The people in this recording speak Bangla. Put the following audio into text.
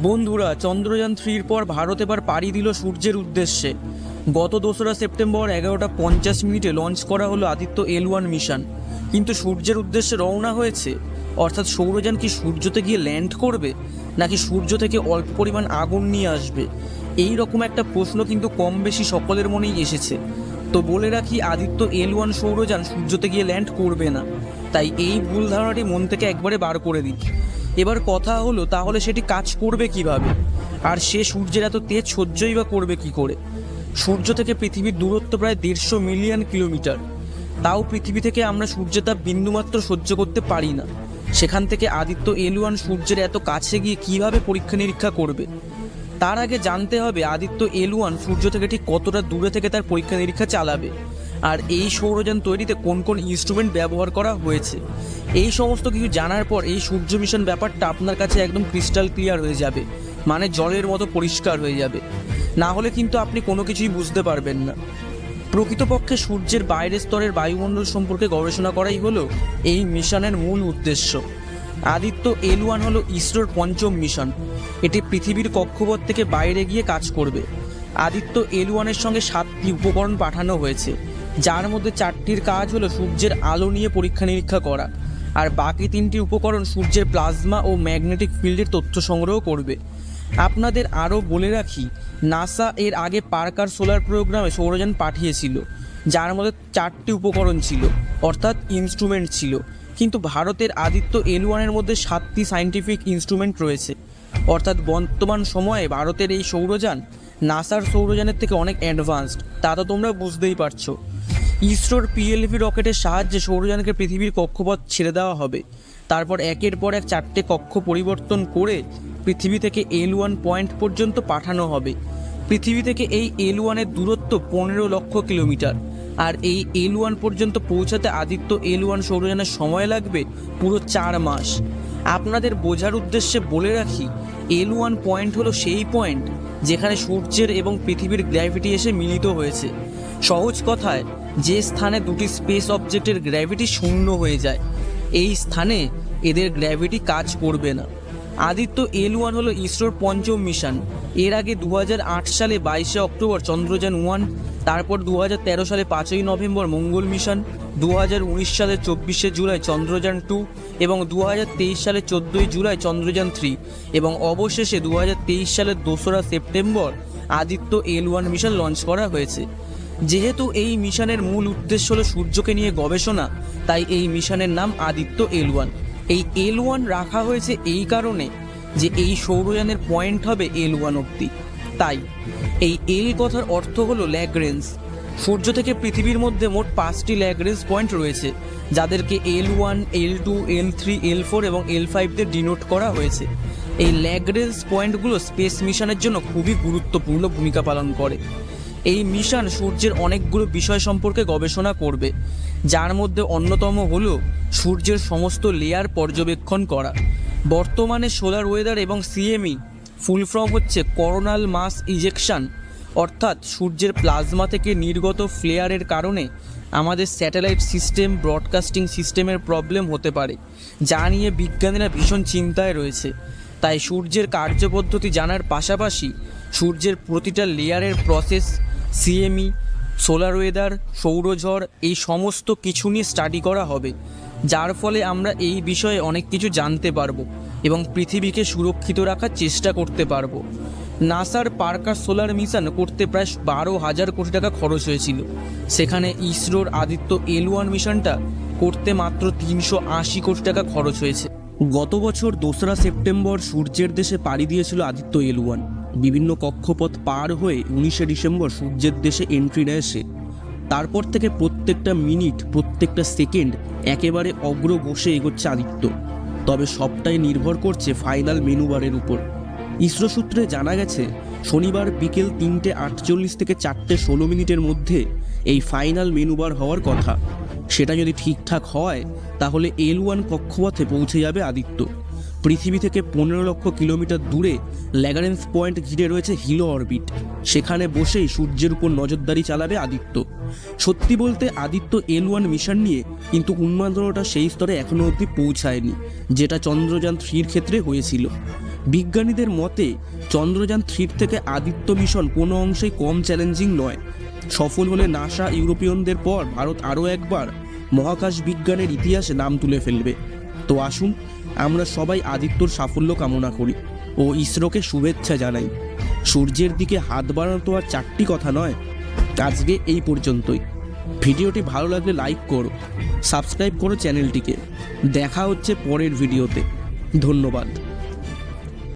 বন্ধুরা, চন্দ্রযান 3 পর ভারত এবার পাড়ি দিল সূর্যের উদ্দেশ্যে। গত 2রা সেপ্টেম্বর 11টা 50 লঞ্চ করা হলো আদিত্য L1 মিশন। কিন্তু সূর্যের উদ্দেশ্যে রওনা হয়েছে, অর্থাৎ সৌরযান কি সূর্যতে গিয়ে ল্যান্ড করবে, নাকি সূর্য থেকে অল্প পরিমাণ আগুন নিয়ে আসবে? এই রকম একটা প্রশ্ন কিন্তু কম বেশি সকলের মনেই এসেছে। তো বলে রাখি, আদিত্য L1 সৌরযান সূর্যতে গিয়ে ল্যান্ড করবে না। তাই এই ভুল ধারণাটি মন থেকে একবারে বার করে দিন। এবার কথা হলো, তাহলে সেটি কাজ করবে কিভাবে, আর সে সূর্যের এত তেজ সহ্যই বা করবে কি করে? সূর্য থেকে পৃথিবীর দূরত্ব প্রায় 150 মিলিয়ন কিলোমিটার। তাও পৃথিবী থেকে আমরা সূর্যের তাপ বিন্দুমাত্র সহ্য করতে পারি না। সেখান থেকে আদিত্য L1 সূর্যের এত কাছে গিয়ে কিভাবে পরীক্ষা নিরীক্ষা করবে? তার আগে জানতে হবে আদিত্য L1 সূর্য থেকে ঠিক কতটা দূরে থেকে তার পরীক্ষা নিরীক্ষা চালাবে, আর এই সৌরযান তৈরিতে কোন কোন ইনস্ট্রুমেন্ট ব্যবহার করা হয়েছে। এই সমস্ত কিছু জানার পর এই সূর্য মিশন ব্যাপারটা আপনার কাছে একদম ক্রিস্টাল ক্লিয়ার হয়ে যাবে, মানে জলের মতো পরিষ্কার হয়ে যাবে। না হলে কিন্তু আপনি কোনো কিছুই বুঝতে পারবেন না। প্রকৃতপক্ষে সূর্যের বাইরের স্তরের বায়ুমণ্ডল সম্পর্কে গবেষণা করাই হলো এই মিশনের মূল উদ্দেশ্য। আদিত্য L1 হলো ইসরোর 5ম মিশন। এটি পৃথিবীর কক্ষপথ থেকে বাইরে গিয়ে কাজ করবে। আদিত্য L1-এর সঙ্গে 7টি উপকরণ পাঠানো হয়েছে, যার মধ্যে 4টির কাজ হলো সূর্যের আলো নিয়ে পরীক্ষা নিরীক্ষা করা, আর বাকি 3টি উপকরণ সূর্যের প্লাজমা ও ম্যাগনেটিক ফিল্ডের তথ্য সংগ্রহ করবে। আপনাদের আরও বলে রাখি, নাসা এর আগে পার্কার সোলার প্রোগ্রামে সৌরযান পাঠিয়েছিল, যার মধ্যে 4টি উপকরণ ছিল, অর্থাৎ ইনস্ট্রুমেন্ট ছিল। কিন্তু ভারতের আদিত্য L1-এর মধ্যে 7টি সায়েন্টিফিক ইনস্ট্রুমেন্ট রয়েছে। অর্থাৎ বর্তমান সময়ে ভারতের এই সৌরযান নাসার সৌরযানের থেকে অনেক অ্যাডভান্সড, তা তো তোমরা বুঝতেই পারছো। ইসরোর PLV রকেটের সাহায্যে সৌরযানকে পৃথিবীর কক্ষপথ ছেড়ে দেওয়া হবে। তারপর একের পর এক 4টে কক্ষ পরিবর্তন করে পৃথিবী থেকে L1 পয়েন্ট পর্যন্ত পাঠানো হবে। পৃথিবী থেকে এই L1-এর দূরত্ব 15 লক্ষ কিলোমিটার, আর এই L1 পর্যন্ত পৌঁছাতে আদিত্য L1 সৌরযানের সময় লাগবে পুরো 4 মাস। আপনাদের বোঝার উদ্দেশ্যে বলে রাখি, L1 পয়েন্ট হলো সেই পয়েন্ট যেখানে সূর্যের এবং পৃথিবীর গ্র্যাভিটি এসে মিলিত হয়েছে। সহজ কথায়, যে স্থানে দুটি স্পেস অবজেক্টের গ্র্যাভিটি শূন্য হয়ে যায়, এই স্থানে এদের গ্র্যাভিটি কাজ করবে না। আদিত্য L1 হলো ইসরোর 5ম মিশন। এর আগে 2008 সালে 22শে অক্টোবর চন্দ্রযান-1, তারপর 2013 সালে 5ই নভেম্বর মঙ্গল মিশন, 2019 সালে 24শে জুলাই চন্দ্রযান-2 এবং 2023 সালে 14ই জুলাই চন্দ্রযান-3 এবং অবশেষে 2023 সালের 2রা September Aditya L1 mission launch করা হয়েছে। যেহেতু এই মিশনের মূল উদ্দেশ্য হলো সূর্যকে নিয়ে গবেষণা, তাই এই মিশনের নাম আদিত্য L1। এই L1 রাখা হয়েছে এই কারণে যে এই সৌরযানের পয়েন্ট হবে L1 অবধি। তাই এই L কথার অর্থ হলো ল্যাগ্রেঞ্জ। সূর্য থেকে পৃথিবীর মধ্যে মোট 5টি ল্যাগ্রেঞ্জ পয়েন্ট রয়েছে, যাদেরকে L1, L2, L3, L4 এবং L5 দিয়ে ডিনোট করা হয়েছে। এই ল্যাগ্রেঞ্জ পয়েন্টগুলো স্পেস মিশনের জন্য খুবই গুরুত্বপূর্ণ ভূমিকা পালন করে। এই মিশন সূর্যের অনেকগুলো বিষয় সম্পর্কে গবেষণা করবে, যার মধ্যে অন্যতম হলো সূর্যের সমস্ত লেয়ার পর্যবেক্ষণ করা। বর্তমানে সোলার ওয়েদার এবং CME ফুল ফর্ম হচ্ছে করোনাল মাস ইজেকশন, অর্থাৎ সূর্যের প্লাজমা থেকে নির্গত ফ্লেয়ারের কারণে আমাদের স্যাটেলাইট সিস্টেম, ব্রডকাস্টিং সিস্টেমের প্রবলেম হতে পারে, যা নিয়ে বিজ্ঞানীরা ভীষণ চিন্তায় রয়েছে। তাই সূর্যের কার্যপদ্ধতি জানার পাশাপাশি সূর্যের প্রতিটা লেয়ারের প্রসেস, CME, সোলার ওয়েদার, সৌরঝড়, এই সমস্ত কিছু নিয়ে স্টাডি করা হবে, যার ফলে আমরা এই বিষয়ে অনেক কিছু জানতে পারবো এবং পৃথিবীকে সুরক্ষিত রাখার চেষ্টা করতে পারবো। নাসার পার্কার সোলার মিশন করতে প্রায় 12,000 কোটি টাকা খরচ হয়েছিল। সেখানে ইসরোর আদিত্য L1 মিশনটা করতে মাত্র 380 কোটি টাকা খরচ হয়েছে। গত বছর 2রা সেপ্টেম্বর সূর্যের দেশে পাড়ি দিয়েছিল আদিত্য L1। বিভিন্ন কক্ষপথ পার হয়ে 19শে ডিসেম্বর সূর্যের দেশে এন্ট্রি নেয় সে। তারপর থেকে প্রত্যেকটা মিনিট, প্রত্যেকটা সেকেন্ড একেবারে অগ্র বসে এগোচ্ছে আদিত্য। তবে সবটাই নির্ভর করছে ফাইনাল মেনুবারের উপর। ইসরো সূত্রে জানা গেছে, শনিবার বিকেল 3:48 থেকে 4:16 মধ্যে এই ফাইনাল মেনুবার হওয়ার কথা। সেটা যদি ঠিকঠাক হয়, তাহলে L1 কক্ষপথে পৌঁছে যাবে আদিত্য। পৃথিবী থেকে 15 লক্ষ কিলোমিটার দূরে ল্যাগ্রেঞ্জ পয়েন্ট ঘিরে রয়েছে হিলো অরবিট। সেখানে বসেই সূর্যের উপর নজরদারি চালাবে আদিত্য। সত্যি বলতে আদিত্য L1 মিশন নিয়ে কিন্তু উন্মাদনাটা সেই স্তরে এখনও অবধি পৌঁছায়নি, যেটা চন্দ্রযান 3 ক্ষেত্রে হয়েছিল। বিজ্ঞানীদের মতে চন্দ্রযান 3 থেকে আদিত্য মিশন কোনো অংশেই কম চ্যালেঞ্জিং নয়। সফল হলে নাসা ইউরোপিয়ানদের পর ভারত আরও একবার মহাকাশ বিজ্ঞানের ইতিহাসে নাম তুলে ফেলবে। তো আসুন আমরা সবাই আদিত্যর সাফল্য কামনা করি ও ইসরোকে শুভেচ্ছা জানাই। সূর্যের দিকে হাত বাড়ানো তো আর 4টি কথা নয়। আজকে এই পর্যন্তই। ভিডিওটি ভালো লাগলে লাইক করো, সাবস্ক্রাইব করো চ্যানেলটিকে। দেখা হচ্ছে পরের ভিডিওতে। ধন্যবাদ।